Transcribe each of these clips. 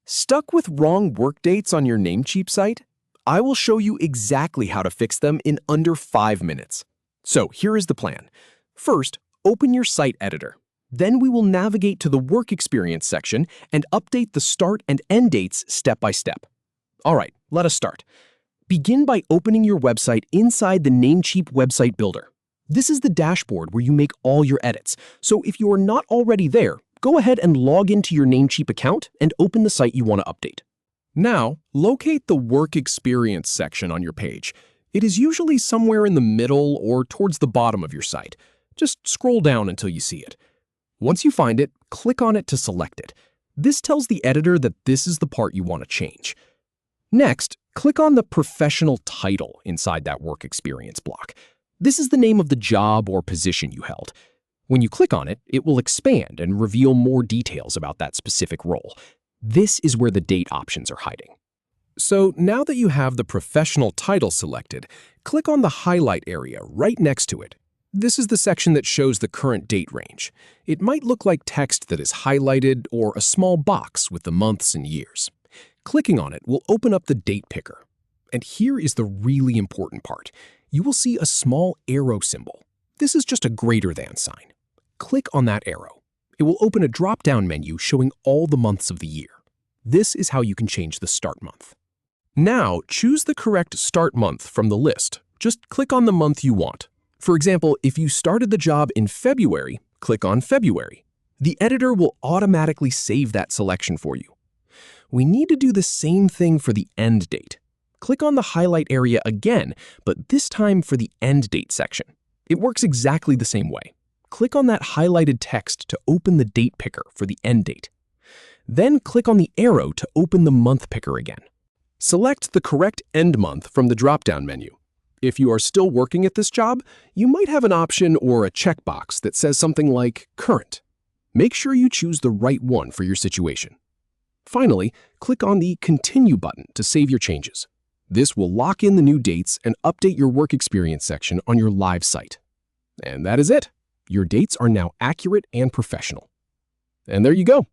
Stuck with wrong work dates on your Namecheap site? I will show you exactly how to fix them in under 5 minutes. So here is the plan. First, open your site editor. Then we will navigate to the Work Experience section and update the start and end dates step by step. All right, let us start. Begin by opening your website inside the Namecheap website builder. This is the dashboard where you make all your edits, so if you are not already there, go ahead and log into your Namecheap account and open the site you want to update. Now, locate the Work Experience section on your page. It is usually somewhere in the middle or towards the bottom of your site. Just scroll down until you see it. Once you find it, click on it to select it. This tells the editor that this is the part you want to change. Next, click on the Professional title inside that Work Experience block. This is the name of the job or position you held. When you click on it, it will expand and reveal more details about that specific role. This is where the date options are hiding. So now that you have the Professional title selected, click on the highlight area right next to it. This is the section that shows the current date range. It might look like text that is highlighted or a small box with the months and years. Clicking on it will open up the date picker. And here is the really important part. You will see a small arrow symbol. This is just a greater than sign. Click on that arrow. It will open a drop-down menu showing all the months of the year. This is how you can change the start month. Now, choose the correct start month from the list. Just click on the month you want. For example, if you started the job in February, click on February. The editor will automatically save that selection for you. We need to do the same thing for the end date. Click on the highlight area again, but this time for the end date section. It works exactly the same way. Click on that highlighted text to open the date picker for the end date. Then click on the arrow to open the month picker again. Select the correct end month from the drop-down menu. If you are still working at this job, you might have an option or a checkbox that says something like Current. Make sure you choose the right one for your situation. Finally, click on the Continue button to save your changes. This will lock in the new dates and update your Work Experience section on your live site. And that is it. Your dates are now accurate and professional. And there you go.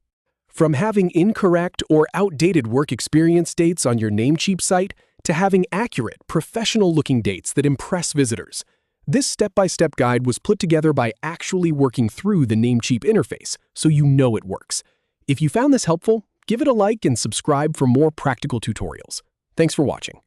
From having incorrect or outdated Work Experience dates on your Namecheap site to having accurate, professional-looking dates that impress visitors. This step-by-step guide was put together by actually working through the Namecheap interface, so you know it works. If you found this helpful, give it a like and subscribe for more practical tutorials. Thanks for watching.